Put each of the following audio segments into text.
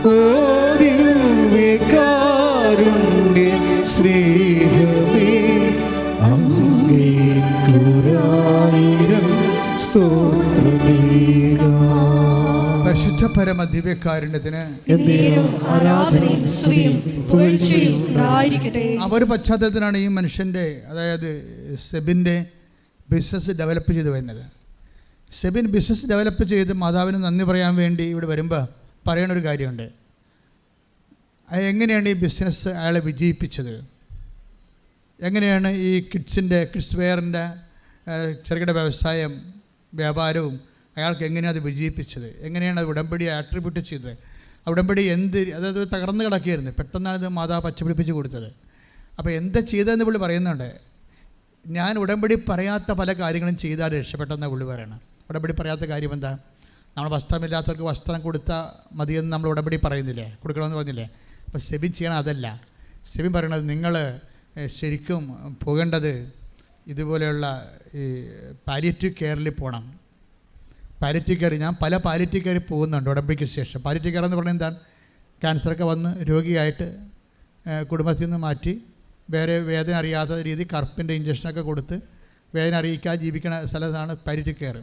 ഓ ദിവ്യകാരുണ്യ സ്നേഹമേ, അങ്ങേക്കൊരായിരം സ്തോത്രമേകാം. പരിശുദ്ധ പരമ ദിവ്യകാരുണ്യത്തിന് ആരാധനയും സ്തുതിയും പുകഴ്ചയും ഉണ്ടായിരിക്കട്ടെ. ആ ഒരു പശ്ചാത്തലത്തിലാണ് ഈ മനുഷ്യൻ്റെ, അതായത് സെബിൻ്റെ ബിസിനസ് ഡെവലപ്പ് ചെയ്ത് വരുന്നത്. സെബിൻ ബിസിനസ് ഡെവലപ്പ് ചെയ്ത് മാതാവിന് നന്ദി പറയാൻ വേണ്ടി ഇവിടെ വരുമ്പോൾ പറയണൊരു കാര്യമുണ്ട്. എങ്ങനെയാണ് ഈ ബിസിനസ് അയാളെ വിജയിപ്പിച്ചത്, എങ്ങനെയാണ് ഈ കിഡ്സ് വെയറിൻ്റെ ചെറുകിട വ്യാപാരവും അയാൾക്ക് എങ്ങനെയാണ് അത് വിജയിപ്പിച്ചത്, എങ്ങനെയാണ് അത് ഉടമ്പടി ആട്രിബ്യൂട്ട് ചെയ്തത്, ആ ഉടമ്പടി അതായത് തകർന്ന് കിടക്കുകയായിരുന്നു, പെട്ടെന്നാണ് ഇത് മാതാവ് പച്ചപിടിപ്പിച്ച് കൊടുത്തത്. അപ്പോൾ എന്താ ചെയ്തതെന്ന് പുള്ളി പറയുന്നുണ്ട്. ഞാൻ ഉടമ്പടി പറയാത്ത പല കാര്യങ്ങളും ചെയ്താൽ രക്ഷപ്പെട്ടെന്നാണ് പുള്ളി പറയണം. ഉടമ്പടി പറയാത്ത കാര്യം എന്താ? നമ്മൾ വസ്ത്രമില്ലാത്തവർക്ക് വസ്ത്രം കൊടുത്താൽ മതിയെന്ന് നമ്മൾ ഉടമ്പടി പറയുന്നില്ലേ, കൊടുക്കണമെന്ന് പറഞ്ഞില്ലേ. അപ്പോൾ സെബിൻ ചെയ്യണം അതല്ല. സെബിൻ പറയണത് നിങ്ങൾ ശരിക്കും പോകേണ്ടത് ഇതുപോലെയുള്ള ഈ പാലിയേറ്റീവ് കെയറിൽ പോകണം. പാലിയേറ്റീവ് കെയർ, ഞാൻ പല പാലിയേറ്റീവ് കെയറിൽ പോകുന്നുണ്ട് ഉടമ്പടിക്ക് ശേഷം. പാലിയേറ്റീവ് കെയർ എന്ന് പറഞ്ഞാൽ എന്താണ്? ക്യാൻസറൊക്കെ വന്ന് രോഗിയായിട്ട് കുടുംബത്തിൽ നിന്ന് മാറ്റി വേറെ വേദന അറിയാത്ത രീതി കറുപ്പിൻ്റെ ഇഞ്ചക്ഷനൊക്കെ കൊടുത്ത് വേദന അറിയിക്കാതെ ജീവിക്കണ സ്ഥലത്താണ് പാലിയേറ്റീവ് കെയർ.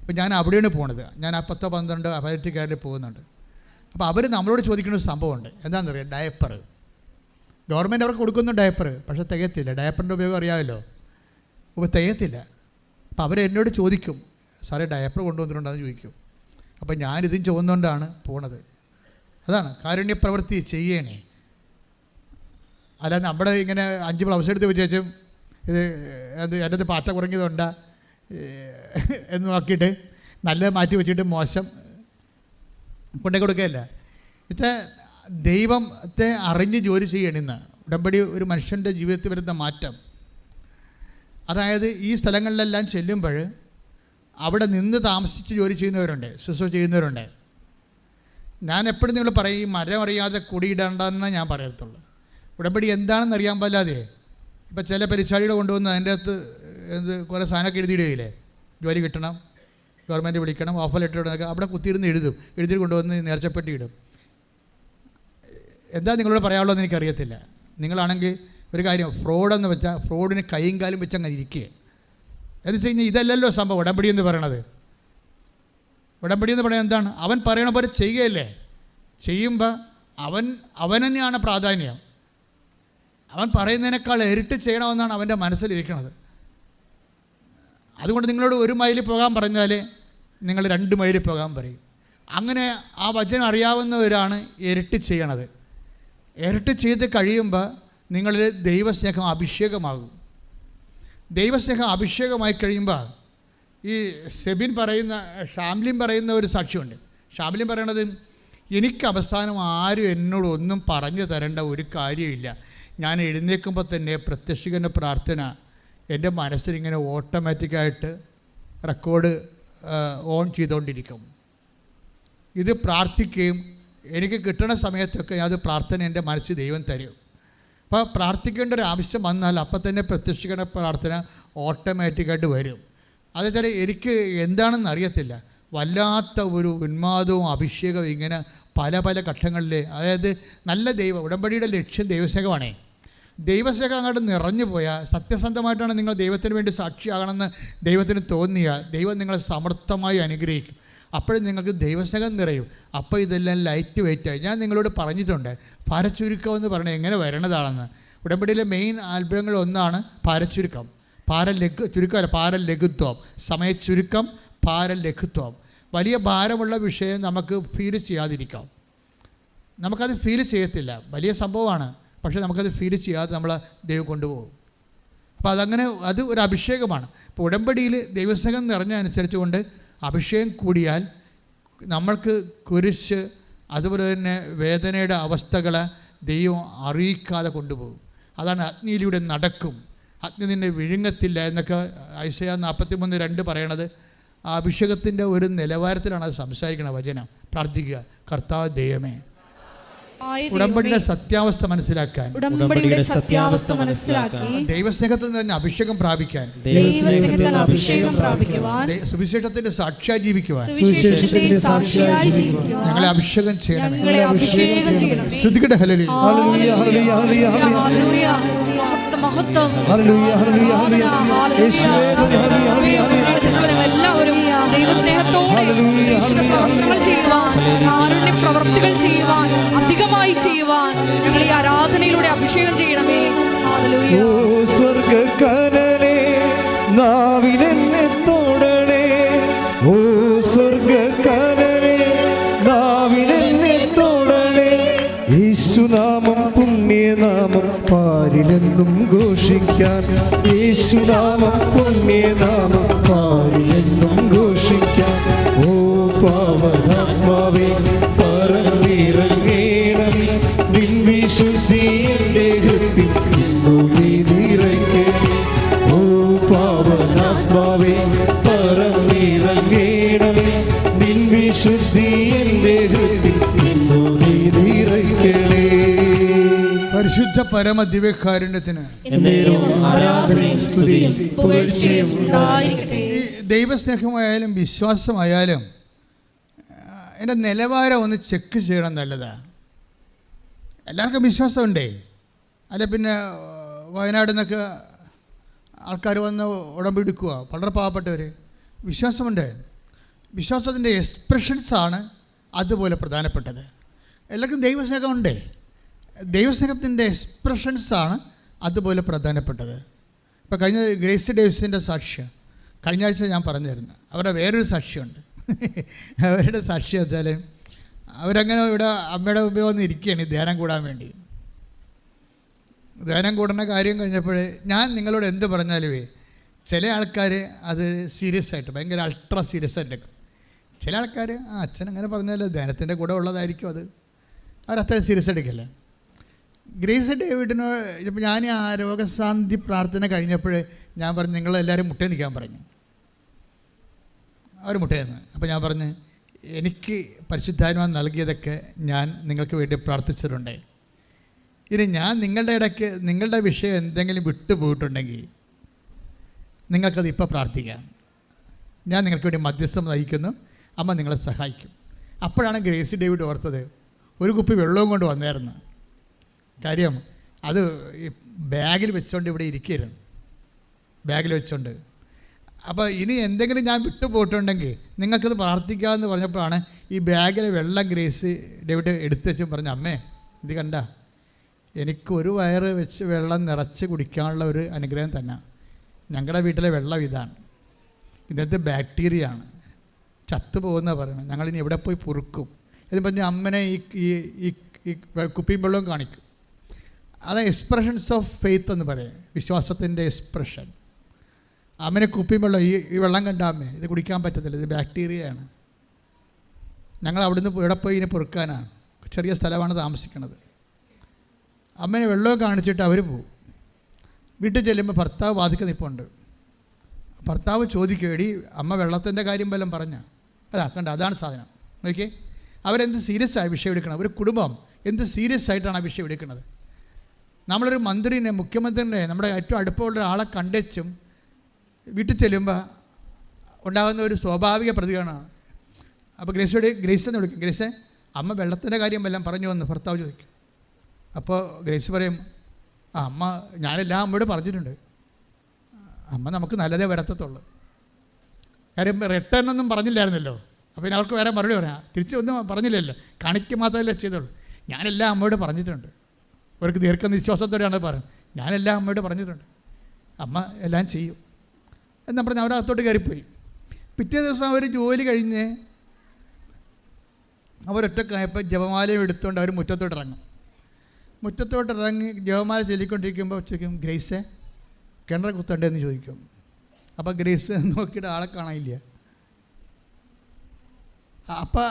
അപ്പോൾ ഞാൻ അവിടെയാണ് പോണത്. ഞാൻ 10-12 പാലിയേറ്റീവ് കെയറിൽ പോകുന്നുണ്ട്. അപ്പോൾ അവർ നമ്മളോട് ചോദിക്കുന്ന ഒരു സംഭവമുണ്ട്. എന്താണെന്ന് അറിയാം? ഡയപ്പർ. ഗവൺമെൻറ് അവർക്ക് കൊടുക്കുന്നു ഡയപ്പർ, പക്ഷേ തികയത്തില്ല. ഡയപ്പറിൻ്റെ ഉപയോഗം അറിയാമല്ലോ, അപ്പോൾ തികയത്തില്ല. അപ്പോൾ അവരെന്നോട് ചോദിക്കും, സാറേ ഡയപ്പർ കൊണ്ടുവന്നിട്ടുണ്ടെന്ന് ചോദിക്കും. അപ്പോൾ ഞാനിതും ചുവന്നുകൊണ്ടാണ് പോണത്. അതാണ് കാരുണ്യപ്രവൃത്തി ചെയ്യണേ. അല്ല നമ്മുടെ ഇങ്ങനെ 5 ബ്ലൗസ് എടുത്ത് വെച്ചും ഇത് എൻ്റെ അടുത്ത് പാറ്റ കുറഞ്ഞതുണ്ടാ എന്ന് നോക്കിയിട്ട് നല്ലത് മാറ്റി വെച്ചിട്ട് മോശം കൊണ്ടേ കൊടുക്കുകയല്ല. ഇത് ദൈവത്തെ അറിഞ്ഞ് ജോലി ചെയ്യണമെന്ന്. ഉടമ്പടി ഒരു മനുഷ്യൻ്റെ ജീവിതത്തിൽ വരുന്ന മാറ്റം. അതായത് ഈ സ്ഥലങ്ങളിലെല്ലാം ചെല്ലുമ്പോൾ അവിടെ നിന്ന് താമസിച്ച് ജോലി ചെയ്യുന്നവരുണ്ട്, ശുശ്രൂഷ ചെയ്യുന്നവരുണ്ട്. ഞാൻ എപ്പോഴും നിങ്ങൾ പറയും, ഈ മരം അറിയാതെ കുടിയിടണ്ടെന്ന് ഞാൻ പറയത്തുള്ളൂ. ഉടമ്പടി എന്താണെന്ന് അറിയാൻ പാടില്ലാതെ ഇപ്പം ചില പരിചാരികളെ കൊണ്ടുവന്ന് അതിൻ്റെ അകത്ത് കുറേ സാധനമൊക്കെ എഴുതിയിടുകയില്ലേ, ജോലി കിട്ടണം, ഗവൺമെൻറ് വിളിക്കണം, ഓഫർ ലെറ്റർ ഇടുന്നതൊക്കെ അവിടെ കുത്തിയിരുന്ന് എഴുതി കൊണ്ടുവന്ന് നേർച്ചപ്പെട്ടി ഇടും. എന്താ നിങ്ങളോട് പറയാനുള്ളതെന്ന് എനിക്കറിയത്തില്ല. നിങ്ങളാണെങ്കിൽ ഒരു കാര്യം, ഫ്രോഡെന്ന് വെച്ചാൽ ഫ്രോഡിന് കൈയും കാലും വെച്ച് അങ്ങനെ ഇരിക്കുക. എന്ന് വെച്ച് കഴിഞ്ഞാൽ ഇതല്ലല്ലോ സംഭവം ഉടമ്പടി എന്ന് പറയണത്. ഉടമ്പടി എന്ന് പറയുന്നത് എന്താണ്? അവൻ പറയണ പോലെ ചെയ്യുകയല്ലേ. ചെയ്യുമ്പോൾ അവൻ തന്നെയാണ് പ്രാധാന്യം. അവൻ പറയുന്നതിനേക്കാൾ ഇരട്ടി ചെയ്യണമെന്നാണ് അവൻ്റെ മനസ്സിലിരിക്കുന്നത്. അതുകൊണ്ട് നിങ്ങളോട് 1 മൈൽ പോകാൻ പറഞ്ഞാൽ നിങ്ങൾ 2 മൈൽ പോകാൻ പറയും. അങ്ങനെ ആ വചനം അറിയാവുന്നവരാണ് ഇരട്ടി ചെയ്യണത്. ഇരട്ടി ചെയ്ത് കഴിയുമ്പോൾ നിങ്ങളിൽ ദൈവസ്നേഹം അഭിഷേകമാകും. ദൈവസ്നേഹം അഭിഷേകമായി കഴിയുമ്പോൾ ഈ ഷാംലിൻ പറയുന്ന ഒരു സാക്ഷ്യമുണ്ട്. ഷാംലിൻ പറയണത്, എനിക്ക് അവസാനം ആരും എന്നോട് ഒന്നും പറഞ്ഞു തരേണ്ട ഒരു കാര്യമില്ല. ഞാൻ എഴുന്നേൽക്കുമ്പോൾ തന്നെ പ്രത്യക്ഷീകരണ പ്രാർത്ഥന എൻ്റെ മനസ്സിലിങ്ങനെ ഓട്ടോമാറ്റിക്കായിട്ട് റെക്കോർഡ് ഓൺ ചെയ്തുകൊണ്ടിരിക്കും. ഇത് പ്രാർത്ഥിക്കുകയും എനിക്ക് കിട്ടുന്ന സമയത്തൊക്കെ അത് പ്രാർത്ഥന എൻ്റെ മനസ്സിൽ ദൈവം തരും. അപ്പോൾ പ്രാർത്ഥിക്കേണ്ട ഒരു ആവശ്യം വന്നാൽ അപ്പം തന്നെ പ്രത്യക്ഷീകരണ പ്രാർത്ഥന ഓട്ടോമാറ്റിക്കായിട്ട് വരും. അതെച്ചാൽ എനിക്ക് എന്താണെന്ന് അറിയത്തില്ല, വല്ലാത്ത ഒരു ഉന്മാദവും അഭിഷേകവും ഇങ്ങനെ പല ഘട്ടങ്ങളിൽ. അതായത് നല്ല ഉടമ്പടിയുടെ ലക്ഷ്യം ദൈവസ്നേഹമാണേ. ദൈവസ്നേഹം അങ്ങോട്ട് നിറഞ്ഞു പോയാൽ, സത്യസന്ധമായിട്ടാണ് നിങ്ങൾ ദൈവത്തിന് വേണ്ടി സാക്ഷിയാകണമെന്ന് ദൈവത്തിന് തോന്നിയാൽ ദൈവം നിങ്ങളെ സമർത്ഥമായി അനുഗ്രഹിക്കും. അപ്പോഴും നിങ്ങൾക്ക് ദൈവസ്നേഹം നിറയും. അപ്പോൾ ഇതെല്ലാം ലൈറ്റ് വെയിറ്റായി. ഞാൻ നിങ്ങളോട് പറഞ്ഞിട്ടുണ്ട്, ഭാരച്ചുരുക്കം എന്ന് പറഞ്ഞാൽ എങ്ങനെ വരണതാണെന്ന്. ഉടമ്പടിയിലെ മെയിൻ അത്ഭുതങ്ങൾ ഒന്നാണ് ഭാരച്ചുരുക്കം. ചുരുക്കമല്ല, ഭാരലഘുത്വം. സമയച്ചുരുക്കം, ഭാരലഘുത്വം. വലിയ ഭാരമുള്ള വിഷയം നമുക്ക് ഫീൽ ചെയ്യാതിരിക്കാം. നമുക്കത് ഫീൽ ചെയ്യത്തില്ല, വലിയ സംഭവമാണ്, പക്ഷേ നമുക്കത് ഫീൽ ചെയ്യാതെ നമ്മളെ ദൈവം കൊണ്ടുപോകും. അപ്പോൾ അത് ഒരു അഭിഷേകമാണ്. ഇപ്പോൾ ഉടമ്പടിയിൽ ദൈവസ്നേഹം നിറഞ്ഞ അനുസരിച്ച് കൊണ്ട് അഭിഷേകം കൂടിയാൽ നമ്മൾക്ക് കുരിശ്, അതുപോലെ തന്നെ വേദനയുടെ അവസ്ഥകളെ ദൈവം അറിയിക്കാതെ കൊണ്ടുപോകും. അതാണ് അഗ്നിയിലൂടെ നടക്കും, അഗ്നി നിന്നെ വിഴുങ്ങത്തില്ല എന്നൊക്കെ ഐസയ 43:2 പറയണത്. ആ അഭിഷേകത്തിൻ്റെ ഒരു നിലവാരത്തിലാണ് അത് സംസാരിക്കുന്നത് വചനം. പ്രാർത്ഥിക്കുക, കർത്താവ് ദൈവമേ ഉടമ്പടിയുടെ സത്യാവസ്ഥ മനസ്സിലാക്കാൻ, ഉടമ്പടിയുടെ സത്യാവസ്ഥ മനസ്സിലാക്കി ദൈവസ്നേഹത്തിൽ നിന്ന് അഭിഷേകം പ്രാപിക്കാൻ, ദൈവസ്നേഹത്താൽ അഭിഷേകം പ്രാപിക്കുവാൻ, സുവിശേഷത്തിന്റെ സാക്ഷിയായി ജീവിക്കുവാൻ സുവിശേഷത്തിന്റെ സാക്ഷിയായി ജീവിക്കുവാൻ ഞങ്ങളെ അഭിഷേകം ചെയ്യണമേ. ഞങ്ങളെ അഭിഷേകം ചെയ്യണമേ. ശ്രുതികടെ ഹല്ലേലൂയ. ഹല്ലേലൂയ, ഹല്ലേലൂയ, ഹല്ലേലൂയ. മഹത്വം, ഹല്ലേലൂയ, ഹല്ലേലൂയ, ഹല്ലേലൂയ. യേശുവേ, ഹല്ലേലൂയ, ഹല്ലേലൂയ. എല്ലാവരും ദൈവസ്നേഹത്തോടെ പ്രവർത്തനങ്ങൾ ചെയ്യുവാൻ, കാരുണ്യ പ്രവർത്തികൾ ചെയ്യുവാൻ, അധികമായി ചെയ്യുവാൻ ഞങ്ങൾ ഈ ആരാധനയിലൂടെ അഭിഷേകം ചെയ്യണമേ. ഹല്ലേലൂയ. ഓ സ്വർഗ്ഗകനനേ നാവിനെന്നെ തൊടണേ, ഓ സ്വർഗ്ഗകനനേ നാവിനെന്നെ തൊടണേ. യേശുനാമം പുണ്യനാമം പാരിലെന്നും ഘോഷിക്കാൻ, യേശുനാമം പുണ്യനാമം പാരിലെന്നും ഘോഷിക്കാൻ. ഓ പാവനാത്മാവേ പറന്നിറങ്ങേണമേ, നിൻ വിശുദ്ധി എൻ്റെ ഹൃദയത്തിൽ ഇന്നു നീ നിറയ്ക്കണേ. ഓ പാവനാത്മാവേ പറന്നിറങ്ങേണമേ, നിൻ വിശുദ്ധി എൻ്റെ ഹൃദയത്തിൽ ഇന്നു നീ നിറയ്ക്കണേ. പരിശുദ്ധ പരമ ദിവ്യകാരുണ്യത്തിന് ആരാധനയും സ്തുതിയും പുകഴ്ചയും ഉണ്ടായിരിക്കട്ടെ. ഈ ദൈവസ്നേഹമായാലും വിശ്വാസമായാലും എൻ്റെ നിലവാരം ഒന്ന് ചെക്ക് ചെയ്യണം നല്ലതാണ്. എല്ലാവർക്കും വിശ്വാസമുണ്ടേ. അല്ല പിന്നെ വയനാട് നിന്നൊക്കെ ആൾക്കാർ വന്ന് ഉടമ്പെടുക്കുക, വളരെ പാവപ്പെട്ടവർ. വിശ്വാസമുണ്ട്. വിശ്വാസത്തിൻ്റെ എക്സ്പ്രഷൻസാണ് അതുപോലെ പ്രധാനപ്പെട്ടത്. എല്ലാവർക്കും ദൈവസ്നേഹമുണ്ട്. ദൈവസ്നേഹത്തിൻ്റെ എക്സ്പ്രഷൻസാണ് അതുപോലെ പ്രധാനപ്പെട്ടത്. ഇപ്പോൾ കഴിഞ്ഞ ഗ്രേസ് ഡേവിസിൻ്റെ സാക്ഷ്യം കഴിഞ്ഞ ആഴ്ച ഞാൻ പറഞ്ഞിരുന്നു. അവരുടെ വേറൊരു സാക്ഷ്യമുണ്ട്. അവരുടെ സാക്ഷ്യം വെച്ചാൽ അവരങ്ങനെ ഇവിടെ അമ്മയുടെ മുമ്പിൽ വന്ന് ഇരിക്കുകയാണ് ധ്യാനം കൂടാൻ വേണ്ടി. ധ്യാനം കൂടുന്ന കാര്യം കഴിഞ്ഞപ്പോൾ ഞാൻ നിങ്ങളോട് എന്ത് പറഞ്ഞാലുമേ ചില ആൾക്കാർ അത് സീരിയസ് ആയിട്ട് ഭയങ്കര അൾട്രാ സീരിയസ് ആയിട്ട് എടുക്കും. ചില ആൾക്കാർ അച്ഛൻ അങ്ങനെ പറഞ്ഞാൽ ധ്യാനത്തിൻ്റെ കൂടെ ഉള്ളതായിരിക്കും, അത് അവരത്ര സീരിയസ് എടുക്കില്ല. ഗ്രേസ് ഡേവിഡിനോട് ഇപ്പോൾ ഞാൻ ആ രോഗശാന്തി പ്രാർത്ഥന കഴിഞ്ഞപ്പോൾ ഞാൻ പറഞ്ഞു നിങ്ങളെല്ലാവരും മുട്ടേ നിൽക്കാൻ പറഞ്ഞു. അവർ മുട്ടയെന്ന്. അപ്പോൾ ഞാൻ പറഞ്ഞു എനിക്ക് പരിശുദ്ധാത്മാവ് നൽകിയതൊക്കെ ഞാൻ നിങ്ങൾക്ക് വേണ്ടി പ്രാർത്ഥിച്ചിട്ടുണ്ട്. ഇനി ഞാൻ നിങ്ങളുടെ ഇടയ്ക്ക് നിങ്ങളുടെ വിഷയം എന്തെങ്കിലും വിട്ടുപോയിട്ടുണ്ടെങ്കിൽ നിങ്ങൾക്കത് ഇപ്പോൾ പ്രാർത്ഥിക്കാം. ഞാൻ നിങ്ങൾക്ക് വേണ്ടി മധ്യസ്ഥം നയിക്കുന്നു, അമ്മ നിങ്ങളെ സഹായിക്കും. അപ്പോഴാണ് ഗ്രേസി ഡേവിഡ് ഓർത്തത് ഒരു കുപ്പി വെള്ളവും കൊണ്ട് വന്നായിരുന്നു. കാര്യം അത് ഈ ബാഗിൽ വെച്ചുകൊണ്ട് ഇവിടെ ഇരിക്കുകയായിരുന്നു, ബാഗിൽ വെച്ചുകൊണ്ട്. അപ്പോൾ ഇനി എന്തെങ്കിലും ഞാൻ വിട്ടുപോയിട്ടുണ്ടെങ്കിൽ നിങ്ങൾക്കത് പ്രാർത്ഥിക്കാമെന്ന് പറഞ്ഞപ്പോഴാണ് ഈ ബാഗിലെ വെള്ളം ഗ്രേസ് ഡേവിഡ് എടുത്തു വെച്ചും പറഞ്ഞു, അമ്മേ ഇത് കണ്ട എനിക്കൊരു വയറ് വെച്ച് വെള്ളം നിറച്ച് കുടിക്കാനുള്ള ഒരു അനുഗ്രഹം തന്നെ. ഞങ്ങളുടെ വീട്ടിലെ വെള്ളം ഇതാണ്, ഇതിനകത്ത് ബാക്ടീരിയ ആണ്, ചത്തുപോകുന്ന പറയണം, ഞങ്ങളിനി എവിടെ പോയി പൊറുക്കും എന്ന് പറഞ്ഞ് അമ്മനെ ഈ കുപ്പിയും വെള്ളവും കാണിക്കും. അത് എക്സ്പ്രഷൻസ് ഓഫ് ഫെയ്ത്ത് എന്ന് പറയും, വിശ്വാസത്തിൻ്റെ എക്സ്പ്രഷൻ. അമ്മനെ കുപ്പിയും വെള്ളം ഈ വെള്ളം കണ്ട അമ്മേ ഇത് കുടിക്കാൻ പറ്റത്തില്ല, ഇത് ബാക്ടീരിയയാണ്, ഞങ്ങൾ അവിടുന്ന് എവിടെ പോയി ഇതിനെ പൊറുക്കാനാണ്, ചെറിയ സ്ഥലമാണ് താമസിക്കുന്നത്. അമ്മനെ വെള്ളവും കാണിച്ചിട്ട് അവർ പോകും. വീട്ടിൽ ചെല്ലുമ്പോൾ ഭർത്താവ് വാതിക്ക് നിൽപ്പുണ്ട്. ഭർത്താവ് ചോദിക്കും, എടി അമ്മ വെള്ളത്തിൻ്റെ കാര്യം വല്ലതും പറഞ്ഞാൽ കണ്ട അതാണ് സാധനം നോക്കിയേ. അവരെന്ത് സീരിയസ് ആയി വിഷയം എടുക്കണം, ഒരു കുടുംബം എന്ത് സീരിയസ് ആയിട്ടാണ് ആ വിഷയം എടുക്കുന്നത്. നമ്മളൊരു മന്ത്രിനെ, മുഖ്യമന്ത്രിനെ, നമ്മുടെ ഏറ്റവും അടുപ്പമുള്ള ഒരാളെ കണ്ടും വീട്ടിൽ ചെല്ലുമ്പോൾ ഉണ്ടാകുന്ന ഒരു സ്വാഭാവിക പ്രതികരണമാണ്. അപ്പോൾ ഗ്രേസ് എന്ന് വിളിക്കും, ഗ്രേസേ അമ്മ വെള്ളത്തിൻ്റെ കാര്യം വല്ലതും പറഞ്ഞു വന്ന് ഭർത്താവ് ചോദിക്കും. അപ്പോൾ ഗ്രേസ് പറയും, അമ്മ ഞാനെല്ലാം അമ്മയോട് പറഞ്ഞിട്ടുണ്ട്, അമ്മ നമുക്ക് നല്ലതേ വരത്തത്തുള്ളൂ. കാര്യം റിട്ടേൺ ഒന്നും പറഞ്ഞില്ലായിരുന്നല്ലോ. അപ്പോൾ പിന്നെ അവർക്ക് വേറെ മറുപടി പറയാം, തിരിച്ചൊന്നും പറഞ്ഞില്ലല്ലോ, കാണിക്ക് മാത്രമല്ലേ ചെയ്തോളൂ. ഞാനെല്ലാം അമ്മയോട് പറഞ്ഞിട്ടുണ്ട്. അവർക്ക് ദീർഘനിശ്വാസത്തോടെയാണ് പറയുന്നത്, ഞാനെല്ലാം അമ്മയോട് പറഞ്ഞിട്ടുണ്ട്, അമ്മ എല്ലാം ചെയ്യും എന്ന് പറഞ്ഞ് അവരകത്തോട്ട് കയറിപ്പോയി. പിറ്റേ ദിവസം അവർ ജോലി കഴിഞ്ഞ് അവരൊറ്റക്കായപ്പോൾ ജപമാലയും എടുത്തുകൊണ്ട് അവർ മുറ്റത്തോട്ടിറങ്ങും. മുറ്റത്തോട്ടിറങ്ങി ജപമാല ചൊല്ലിക്കൊണ്ടിരിക്കുമ്പോൾ ചോദിക്കും, ഗ്രേസേ കിണർ കുത്തണ്ടേന്ന് ചോദിക്കും. അപ്പോൾ ഗ്രേസ് നോക്കിയിട്ട് ആളെ കാണാനില്ല. അപ്പം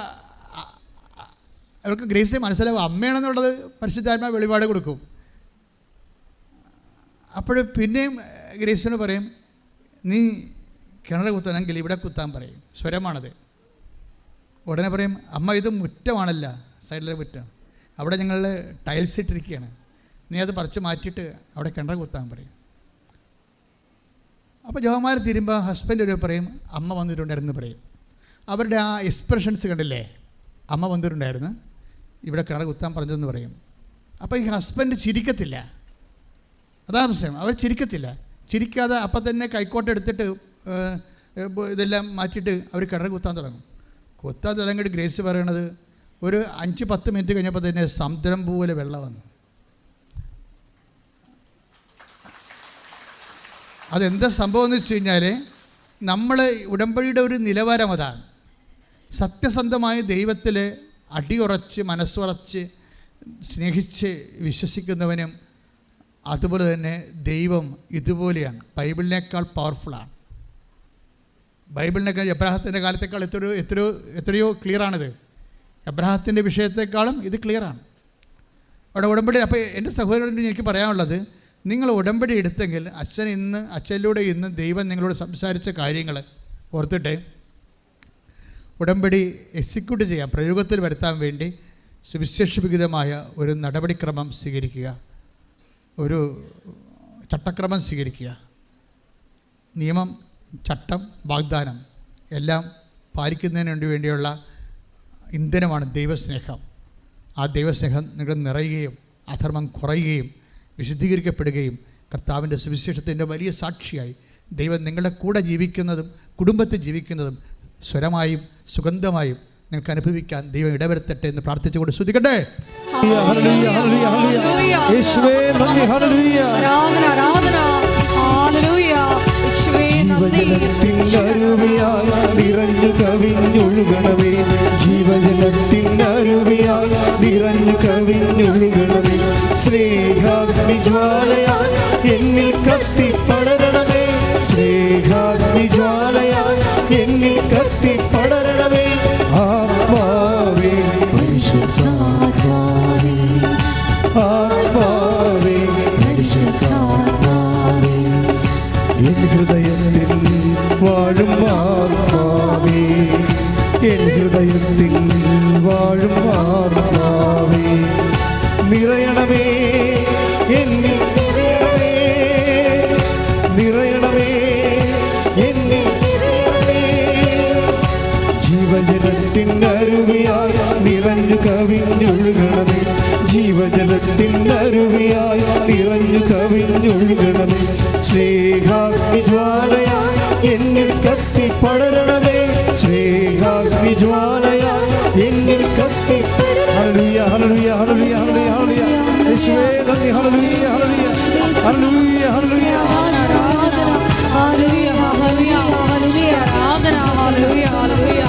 അവർക്ക് ഗ്രേസിനെ മനസ്സിലാവും അമ്മയാണെന്നുള്ളത് പരിശുദ്ധാത്മാ വെളിപാട് കൊടുക്കും. അപ്പോൾ പിന്നെയും ഗ്രേസിന് പറയും, നീ കിണർ കുത്തണമെങ്കിൽ ഇവിടെ കുത്താൻ പറയും, സ്വരമാണത്. ഉടനെ പറയും, അമ്മ ഇത് മുറ്റമാണല്ല, സൈഡിലെ മുറ്റം, അവിടെ ഞങ്ങൾ ടൈൽസ് ഇട്ടിരിക്കുകയാണ്, നീ അത് പറിച്ച് മാറ്റിയിട്ട് അവിടെ കിണർ കുത്താൻ പറയും. അപ്പോൾ ജോമാർ തീരുമ്പോൾ ഹസ്ബൻഡ് ഒരു പറയും അമ്മ വന്നിട്ടുണ്ടായിരുന്നു പറയും. അവരുടെ ആ എക്സ്പ്രഷൻസ് കണ്ടില്ലേ, അമ്മ വന്നിട്ടുണ്ടായിരുന്നു ഇവിടെ കിണർ കുത്താൻ പറഞ്ഞതെന്ന് പറയും. അപ്പോൾ ഈ ഹസ്ബൻഡ് ചിരിക്കത്തില്ല, അതാണ് പ്രശ്നം. അവർ ചിരിക്കത്തില്ല. ചിരിക്കാതെ അപ്പം തന്നെ കൈക്കോട്ട് എടുത്തിട്ട് ഇതെല്ലാം മാറ്റിയിട്ട് അവർ കിണർ കുത്താൻ തുടങ്ങും. കുത്താൻ തുടങ്ങിയിട്ട് ഗ്രേസ് പറയണത് ഒരു 5-10 മിനിറ്റ് കഴിഞ്ഞപ്പോൾ തന്നെ സമുദ്രം പോലെ വെള്ളം വന്നു. അതെന്താ സംഭവം എന്ന് വെച്ച് കഴിഞ്ഞാൽ, നമ്മൾ ഉടമ്പടിയുടെ ഒരു നിലവാരം അതാണ്. സത്യസന്ധമായ ദൈവത്തിൽ അടിയുറച്ച് മനസ്സുറച്ച് സ്നേഹിച്ച് വിശ്വസിക്കുന്നവനും അതുപോലെ തന്നെ ദൈവം ഇതുപോലെയാണ്. ബൈബിളിനേക്കാൾ പവർഫുള്ളാണ്. ബൈബിളിനേക്കാൾ എബ്രാഹത്തിൻ്റെ കാലത്തേക്കാൾ എത്രയോ ക്ലിയറാണിത്. എബ്രാഹത്തിൻ്റെ വിഷയത്തെക്കാളും ഇത് ക്ലിയറാണ്. അവിടെ ഉടമ്പടി. അപ്പോൾ എൻ്റെ സഹോദരനോട് എനിക്ക് പറയാനുള്ളത്, നിങ്ങൾ ഉടമ്പടി എടുത്തെങ്കിൽ അച്ഛനിലൂടെ ഇന്ന് ദൈവം നിങ്ങളോട് സംസാരിച്ച കാര്യങ്ങൾ ഓർത്തിട്ട് ഉടമ്പടി എക്സിക്യൂട്ട് ചെയ്യാൻ, പ്രയോഗത്തിൽ വരുത്താൻ വേണ്ടി സുവിശേഷവിഹിതമായ ഒരു നടപടിക്രമം സ്വീകരിക്കുക, ഒരു ചട്ടക്രമം സ്വീകരിക്കുക. നിയമം, ചട്ടം, വാഗ്ദാനം എല്ലാം പാലിക്കുന്നതിന് വേണ്ടിയുള്ള ഇന്ധനമാണ് ദൈവസ്നേഹം. ആ ദൈവസ്നേഹം നിങ്ങൾ നിറയുകയും അധർമ്മം കുറയുകയും വിശുദ്ധീകരിക്കപ്പെടുകയും കർത്താവിൻ്റെ സുവിശേഷത്തിൻ്റെ വലിയ സാക്ഷിയായി ദൈവം നിങ്ങളുടെ കൂടെ ജീവിക്കുന്നതും കുടുംബത്തിൽ ജീവിക്കുന്നതും സ്വരമായും സുഗന്ധമായും നിങ്ങൾക്ക് അനുഭവിക്കാൻ ദൈവം ഇടവരുത്തട്ടെ എന്ന് പ്രാർത്ഥിച്ചുകൊണ്ട് സ്തുതിക്കട്ടെ. നിറഞ്ഞു കവിഞ്ഞൊഴുകണമേ, ജീവജലത്തിനരുവിയായി നിറഞ്ഞു കവിഞ്ഞൊഴുകണമേ, സ്നേഹാഗ്നിജ്വാലയായി എന്നിൽ കത്തിപ്പടരണമേ, സ്നേഹാഗ്നിജ്വാലയായി എന്നിൽ കത്തിപ്പടരണമേ, ആത്മാവേ പരിശുദ്ധാത്മാവേ, ആത്മാവേ പരിശുദ്ധാത്മാവേ, എൻ ഹൃദയത്തിൽ വാഴും ആത്മാവേ, എൻ ഹൃദയത്തിൽ വാഴും ആത്മാവേ, നിറയണമേ എന്നിൽ, നിറയണമേ, നിറയണമേ എന്നിൽ, നിറയണമേ, ജീവജലത്തിനരുവിയായി നിറഞ്ഞു കവിഞ്ഞൊഴുകണമേ, ജീവജലത്തിനരുവിയായി നിറഞ്ഞു കവിഞ്ഞൊഴുകണമേ, സ്നേഹാഗ്നിജ്വാലയായി എന്നിൽ കത്തിപ്പടരണമേ, സ്നേഹാഗ്നിജ്വാലയായി എന്നിൽ കത്തിപ്പടരണമേ. ഹല്ലേലൂയ, ഹല്ലേലൂയ, ഹല്ലേലൂയ, ഹല്ലേലൂയ, യേശുവേ നന്ദി, ഹല്ലേലൂയ, ഹല്ലേലൂയ, ഹല്ലേലൂയ, ഹല്ലേലൂയ, ഹല്ലേലൂയ, ഹല്ലേലൂയ, ആരാധന, ഹല്ലേലൂയ, ഹല്ലേലൂയ,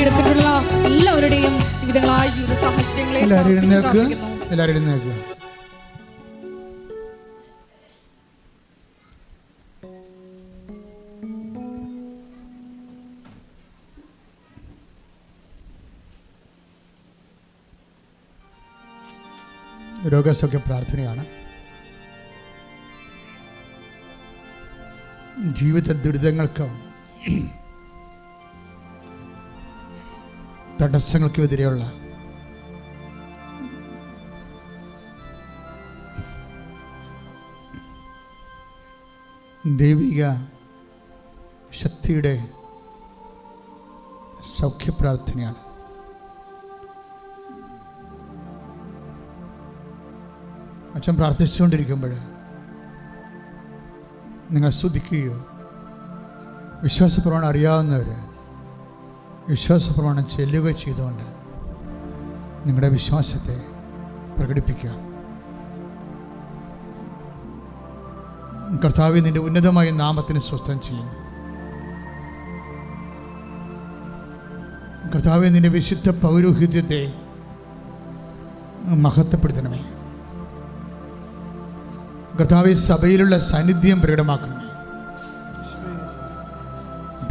എടുത്തിട്ടുള്ള എല്ലാവരുടെയും വിവിധങ്ങളായ ജീവിത സാഹചര്യങ്ങളെ എല്ലാവരും എഴുന്നേൽക്കുക. രോഗസൗഖ്യ പ്രാർത്ഥനയാണ്. ജീവിത ദുരിതങ്ങൾക്ക്, തടസ്സങ്ങൾക്കുമെതിരെയുള്ള ദൈവിക ശക്തിയുടെ സൗഖ്യപ്രാർത്ഥനയാണ്. അച്ഛൻ പ്രാർത്ഥിച്ചുകൊണ്ടിരിക്കുമ്പോൾ നിങ്ങൾ സ്തുതിക്കുകയോ വിശ്വാസപ്രമാണം അറിയാവുന്നവർ വിശ്വാസപ്രമാണം ചെല്ലുകയോ ചെയ്തുകൊണ്ട് നിങ്ങളുടെ വിശ്വാസത്തെ പ്രകടിപ്പിക്കുക. കർത്താവേ, നിൻ്റെ ഉന്നതമായ നാമത്തിന് സ്വസ്ഥം ചെയ്യുന്നു. കർത്താവേ, നിൻ്റെ വിശുദ്ധ പൗരോഹിത്യത്തെ മഹത്വപ്പെടുത്തണമേ. കർത്താവേ, സഭയിലുള്ള സാന്നിധ്യം പ്രകടമാക്കണമേ.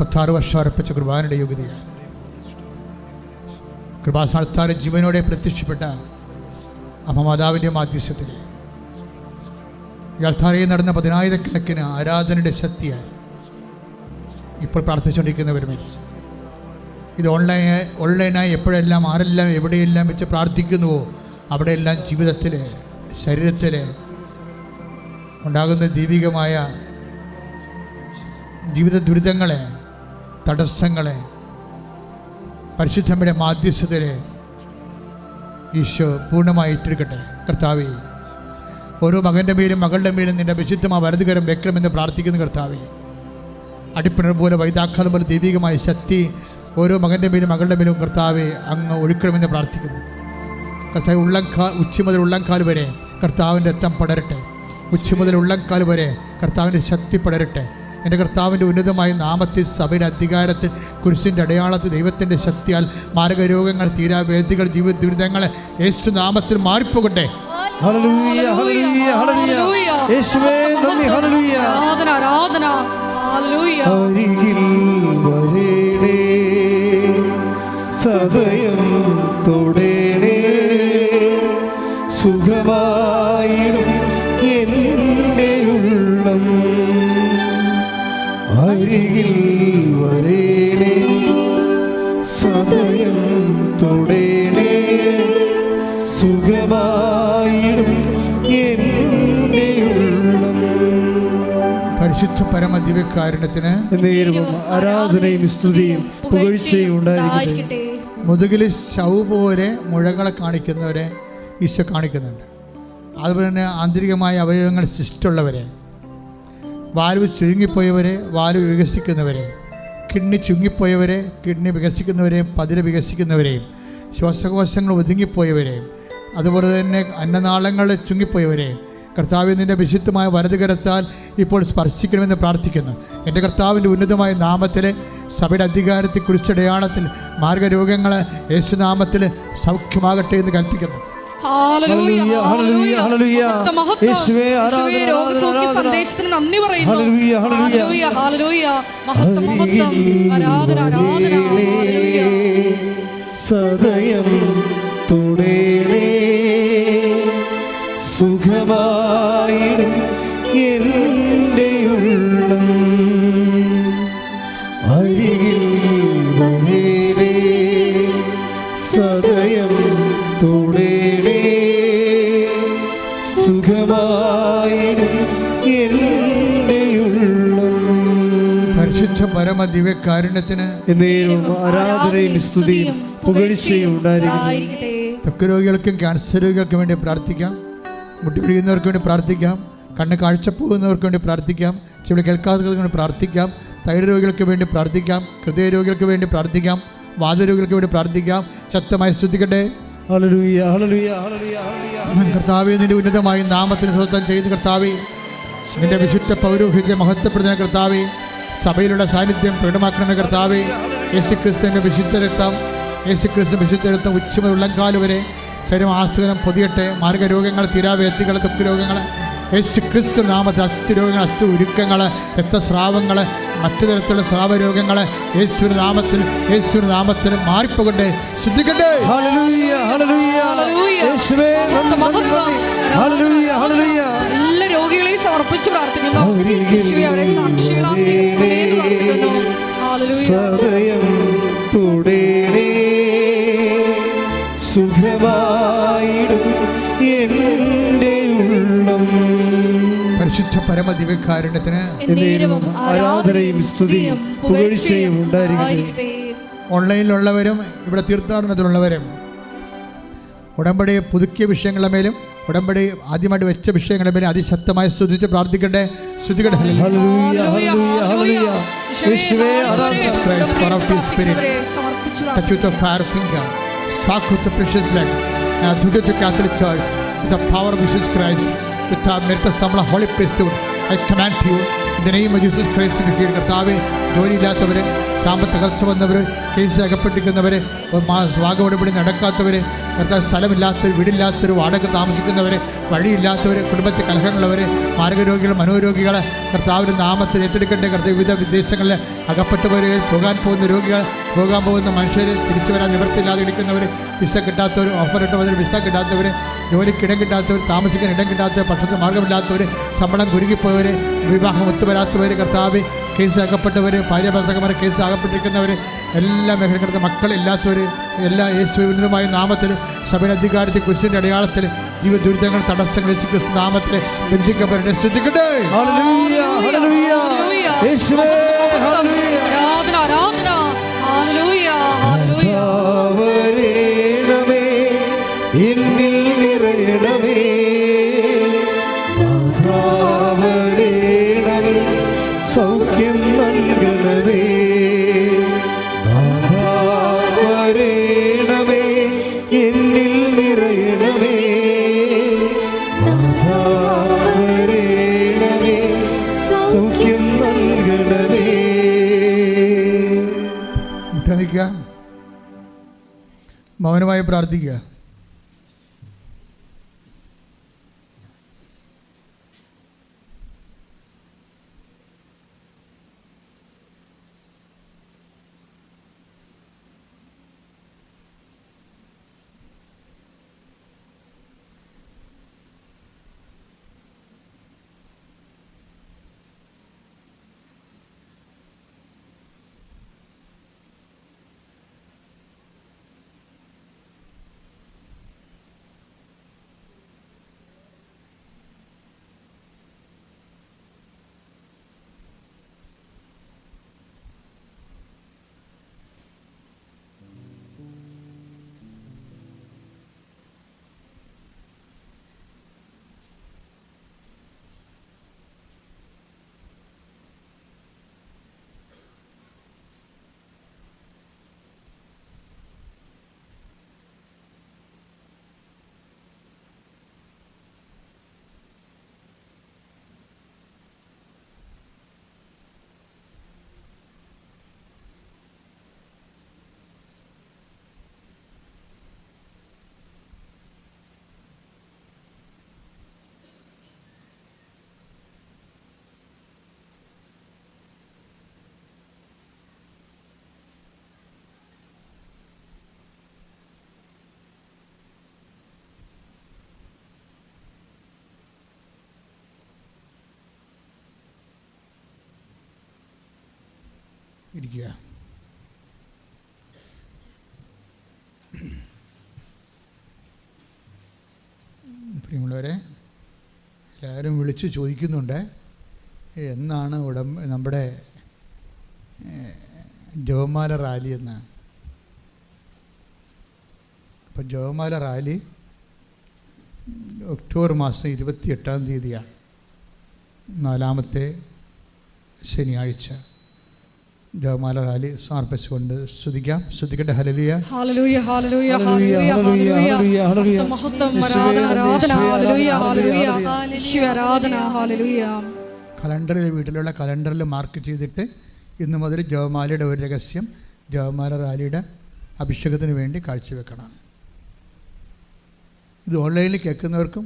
36 വർഷം അർപ്പിച്ച കൃപാനയുടെ യോഗ്യതയാണ്. കൃപാസ്ഥാനത്താരെ ജീവനോടെ പ്രത്യക്ഷപ്പെട്ട അമ്മമാതാവിൻ്റെ മാധ്യസ്ഥത്തിൽ യാഥാർത്ഥയിൽ നടന്ന 10,000 ആരാധനയുടെ ശക്തിയായി ഇപ്പോൾ പ്രാർത്ഥിച്ചുകൊണ്ടിരിക്കുന്നവരുമേ ഇത് ഓൺലൈനായി എപ്പോഴെല്ലാം ആരെല്ലാം എവിടെയെല്ലാം വെച്ച് പ്രാർത്ഥിക്കുന്നുവോ അവിടെയെല്ലാം ജീവിതത്തിൽ ശരീരത്തിൽ ഉണ്ടാകുന്ന ദൈവികമായ ജീവിത ദുരിതങ്ങളെ, തടസ്സങ്ങളെ പരിശുദ്ധമ്മയുടെ മാധ്യസ്ഥതയിൽ ഈശോ പൂർണ്ണമായി ഏറ്റെടുക്കട്ടെ. കർത്താവേ, ഓരോ മകൻ്റെ മേലും മകളുടെ മേലും നിൻ്റെ വിശുദ്ധമായ വലതുകരം വെക്കണമെന്ന് പ്രാർത്ഥിക്കുന്നു. കർത്താവേ, അടിപ്പിണർ പോലെ വൈതാക്കാലം പോലെ ദൈവികമായ ശക്തി ഓരോ മകൻ്റെ മേലും മകളുടെ മേലും കർത്താവെ അങ്ങ് ഒഴുക്കണമെന്ന് പ്രാർത്ഥിക്കുന്നു. കർത്താവ് ഉച്ച മുതൽ ഉള്ളംകാൽ വരെ കർത്താവിൻ്റെ രക്തം പടരട്ടെ. ഉച്ച മുതൽ ഉള്ളംകാൽ വരെ കർത്താവിൻ്റെ ശക്തി പടരട്ടെ. എൻ്റെ കർത്താവിൻ്റെ ഉന്നതമായ നാമത്തിൽ, സഭയുടെ അധികാരത്തിൽ, കുരിശിൻ്റെ അടയാളത്തിൽ, ദൈവത്തിൻ്റെ ശക്തിയാൽ മാരകരോഗങ്ങൾ, തീരാവേദികൾ, ജീവിത ദുരിതങ്ങൾ യേശു നാമത്തിൽ മാറിപ്പോകട്ടെ. ഹല്ലേലൂയ, ഹല്ലേലൂയ, ഹല്ലേലൂയ. യേശുവേ നന്ദി. ഹല്ലേലൂയ. ആരാധന, ആരാധന. ഹല്ലേലൂയ. അരികിൽ വരേണേ, സദയം തൊടേണേ, സുഖമായിടും എൻ്റെ ഉള്ളം. അരികിൽ വരേണേ, സദയം തൊടേണേ, സുഖമായിടും എൻ്റെ ഉള്ളം. പരിശുദ്ധ പരമദിവ്യകാരുണ്യത്തിന് ആരാധനയും സ്തുതിയും പുകഴ്ചയും ഉണ്ടായിരിക്കട്ടെ. മുതുകിൽ ശവ പോലെ മുഴകളെ കാണിക്കുന്നവരെ ഈശോ കാണിക്കുന്നുണ്ട്. അതുപോലെ തന്നെ ആന്തരികമായ അവയവങ്ങൾ ശിഷ്ടമുള്ളവരെ, വാൽവ് ചുരുങ്ങിപ്പോയവരെ, വാൽവ് വികസിക്കുന്നവരെ, കിഡ്നി ചുരുങ്ങിപ്പോയവരെ, കിഡ്നി വികസിക്കുന്നവരെയും പതിര വികസിക്കുന്നവരെയും, ശ്വാസകോശങ്ങൾ ഒതുങ്ങിപ്പോയവരെയും, അതുപോലെ തന്നെ അന്നനാളങ്ങൾ ചുങ്ങിപ്പോയവരെയും കർത്താവിൽ നിൻ്റെ വിശുദ്ധമായ വലതുകരത്താൽ ഇപ്പോൾ സ്പർശിക്കണമെന്ന് പ്രാർത്ഥിക്കുന്നു. എൻ്റെ കർത്താവിൻ്റെ ഉന്നതമായ നാമത്തിൽ, സഭയുടെ അധികാരത്തിൽ, കുരിശടയാളത്തിൽ, മാർഗരോഗങ്ങൾ യേശുനാമത്തിൽ സൗഖ്യമാകട്ടെ എന്ന് കൽപ്പിക്കുന്നു. ഹല്ലേലൂയ, ഹല്ലേലൂയ, ഹല്ലേലൂയ. യേശുവേ ആരാധന, രോഗസൗഖ്യ സന്ദേശത്തിന് നന്ദി പറയുന്നു. ഹല്ലേലൂയ, ഹല്ലേലൂയ, ഹല്ലേലൂയ. മഹത്വം, മഹത്വം. ആരാധന, ആരാധന. ഹല്ലേലൂയ. സദയം തൊടേണേ, സുഖമായിടും എൻ്റെ ഉള്ളം. അരികിൽ വരേണേ, സദയം തൊടേണേ, സുഖമായിടും എൻ്റെ ഉള്ളം. പരിശുദ്ധ പരമദിവ്യകാരുണ്യത്തിന് ആരാധനയും സ്തുതിയും പുകഴ്ചയും ഉണ്ടായിരിക്കട്ടെ. ത്വക്ക് രോഗികൾക്കും ക്യാൻസർ രോഗികൾക്കും വേണ്ടി പ്രാർത്ഥിക്കാം. മുട്ടിപ്പിടിക്കുന്നവർക്ക് വേണ്ടി പ്രാർത്ഥിക്കാം. കണ്ണ് കാഴ്ച പോകുന്നവർക്ക് വേണ്ടി പ്രാർത്ഥിക്കാം. ചെവി കേൾക്കാത്തവർക്ക് വേണ്ടി പ്രാർത്ഥിക്കാം. തൈറോയ്ഡ് രോഗികൾക്ക് വേണ്ടി പ്രാർത്ഥിക്കാം. ഹൃദയ രോഗികൾക്ക് വേണ്ടി പ്രാർത്ഥിക്കാം. വാതരോഗികൾക്ക് വേണ്ടി പ്രാർത്ഥിക്കാം. ശക്തമായി സ്തുതിക്കട്ടെ. ഹല്ലേലൂയ, ഹല്ലേലൂയ, ഹല്ലേലൂയ, ഹല്ലേലൂയ. കർത്താവേ, നിന്റെ ഉന്നതമായ നാമത്തിന് സ്വന്തം ചെയ്ത് കർത്താവേ, നിന്റെ വിശുദ്ധ പൗരോഹിത്യം മഹത്വപ്പെടുന്ന കർത്താവേ, സഭയിലുള്ള സാന്നിധ്യം പ്രകടമാക്കണമെന്ന് കർത്താവേ. യേശുക്രിസ്തുവിൻ്റെ വിശുദ്ധ രക്തം, യേശുക്രിസ്തു വിശുദ്ധ രക്തം ഉച്ച മുതൽ ഉള്ളംകാല് വരെ ശരീരം ആസ്തകനം പൊതിയട്ടെ. മാർഗരോഗങ്ങൾ, തീരാവേദികൾ, ത്വക്ക് രോഗങ്ങൾ യേശുക്രിസ്തു നാമത്തിൽ, അസ്ഥിരോഗങ്ങൾ, അസ്ഥി ഉരുക്കങ്ങൾ, രക്തസ്രാവങ്ങൾ, മറ്റു തരത്തിലുള്ള സ്രാവരോഗങ്ങൾ യേശുവിന്റെ നാമത്തിൽ മാറിപ്പോകട്ടെ. ശുദ്ധിക്കട്ടെ. ഹല്ലേലൂയ, ഹല്ലേലൂയ, യേശുവേ നന്ദി, നന്ദി. Hallelujah, hallelujah. എല്ലാ രോഗികളെയും സമർപ്പിച്ച് പ്രാർത്ഥിക്കുന്നു. യേശുവേ, അവരെ സാക്ഷികളാക്കി പ്രാർത്ഥിക്കുന്നു. ഹല്ലേലൂയ. സദയം തൊടേണേ, സുഖമായിടും എൻ്റെ ഉള്ളം. പരിശുദ്ധ പരമദിവ്യകാരുണ്യത്തിന് ആരാധനയും സ്തുതിയും പുകഴ്ചയും ഉണ്ടായിരിക്കട്ടെ. ഓൺലൈനിലുള്ളവരും ഇവിടെ തീർത്ഥാടനത്തിലുള്ളവരും ഉടമ്പടി പുതുക്കിയ വിഷയങ്ങളുടെ മേലും ഉടമ്പടി ആദ്യമായിട്ട് വെച്ച വിഷയങ്ങളുടെ മേലും അതിശക്തമായി സ്തുതിച്ച് പ്രാർത്ഥിക്കട്ടെ. സ്തുതിക്കട്ടെ. ഹല്ലേലൂയ, ഹല്ലേലൂയ, ഹല്ലേലൂയ. യേശുവേ ആരാധന. Christ, power of His Spirit, touch with the fire finger, soak with the precious blood, and adhere to Catholic Church with the power of Jesus Christ, with the merit of the Holy Priesthood. I command you in the name of Jesus Christ to be healed. കർത്താവേ, ജോലിയില്ലാത്തവരെ, സാമ്പത്തിക തകർച്ച വന്നവർ, case അകപ്പെട്ടിരിക്കുന്നവർ, സ്വാഗതപടി നടക്കാത്തവർ, കർത്താവ് സ്ഥലമില്ലാത്തവർ, വീടില്ലാത്തവർ, വാടക താമസിക്കുന്നവർ, വഴിയില്ലാത്തവർ, കുടുംബത്തിൽ കലഹങ്ങളുള്ളവർ, മാരകരോഗികൾ, മനോരോഗികൾ കർത്താവിൻ്റെ നാമത്തിൽ ഏറ്റെടുക്കേണ്ട. കർത്താവ് വിവിധ വിദേശങ്ങളിൽ അകപ്പെട്ടവർ, പോകാൻ പോകുന്ന രോഗികൾ, പോകാൻ പോകുന്ന മനുഷ്യർ, തിരിച്ചു വരാൻ നിവൃത്തിയില്ലാതെ ഇരിക്കുന്നവർ, വിസ കിട്ടാത്തവർ, ഓഫർ ഇട്ടവർ, വിസ കിട്ടാത്തവർ, ജോലിക്ക് ഇടം കിട്ടാത്തവർ, താമസിക്കാൻ ഇടം കിട്ടാത്തവർ, ഭക്ഷണത്തിന് മാർഗമില്ലാത്തവർ, ശമ്പളം എല്ലാ മേഖലകളിലെ മക്കളില്ലാത്തവർ എല്ലാ യേശുവിന്റെ ഉന്നതമായ നാമത്തിൽ സഭയുടെ അധികാരത്തിൽ ക്രിസ്തുവിന്റെ അടയാളത്തിൽ ജീവ ദുരിതങ്ങൾ തടസ്സങ്ങൾ യേശു ക്രിസ്തു നാമത്തിൽ ബന്ധിക്കപ്പെടട്ടെ. ശ്രദ്ധിക്കട്ടെ. ഹല്ലേലൂയ ഹല്ലേലൂയ യേശുവേ ഹല്ലേലൂയ ആരാധന ആരാധന ഹല്ലേലൂയ ഹല്ലേലൂയ വരേണമേ എന്നിൽ നിറയണമേ വരേണമേ സൗഖ്യം നൽകണമേ വരേണമേ എന്നിൽ നിറയണമേ വരേണമേ സൗഖ്യം നൽകണമേ. മുട്ടാനിക്കുക, മൗനമായി പ്രാർത്ഥിക്കുക. ഇരിക്കുക. പ്രിയമുള്ളവരെ, എല്ലാവരും വിളിച്ച് ചോദിക്കുന്നുണ്ട് എന്നാണ് നമ്മുടെ ജപമാല റാലി എന്ന്. അപ്പം ജപമാല റാലി ഒക്ടോബർ മാസം 28-ാം തീയതിയാണ്, 4ാമത്തെ ശനിയാഴ്ച. ജപമാല റാലി സമർപ്പിച്ചുകൊണ്ട് സ്തുതിക്കാം. സ്തുതിക്കട്ടെ. ഹല്ലേലൂയ ഹല്ലേലൂയ ഹല്ലേലൂയ ഹല്ലേലൂയ ഹല്ലേലൂയ മഹത്വം ആരാധന ആരാധന ഹല്ലേലൂയ ഹല്ലേലൂയ യേശുവേ ആരാധന ഹല്ലേലൂയ. കലണ്ടറിൽ, വീട്ടിലുള്ള കലണ്ടറിൽ മാർക്ക് ചെയ്തിട്ട് ഇന്നു മുതൽ ജപമാലയുടെ ഒരു രഹസ്യം ജപമാല റാലിയുടെ അഭിഷേകത്തിന് വേണ്ടി കാഴ്ചവെക്കണം. ഇത് ഓൺലൈനിൽ കേൾക്കുന്നവർക്കും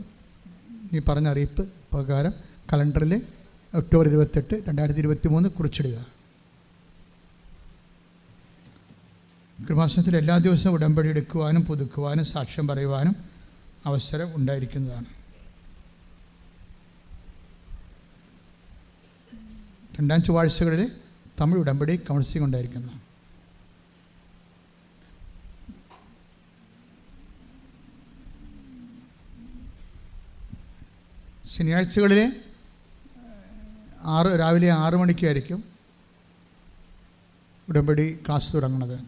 ഈ പറഞ്ഞ അറിയിപ്പ് പ്രകാരം കലണ്ടറിൽ ഒക്ടോബർ 28, 2023 കുറിച്ചിടുക. കൃപാസനത്തിൽ എല്ലാ ദിവസവും ഉടമ്പടി എടുക്കുവാനും പുതുക്കുവാനും സാക്ഷ്യം പറയുവാനും അവസരം ഉണ്ടായിരിക്കുന്നതാണ്. 2 ചൊവ്വാഴ്ചകളിൽ തമിഴ് ഉടമ്പടി കൗൺസിലിംഗ് ഉണ്ടായിരിക്കുന്നു. ശനിയാഴ്ചകളിൽ രാവിലെ 6 മണിക്കായിരിക്കും ഉടമ്പടി ക്ലാസ് തുടങ്ങുന്നത്.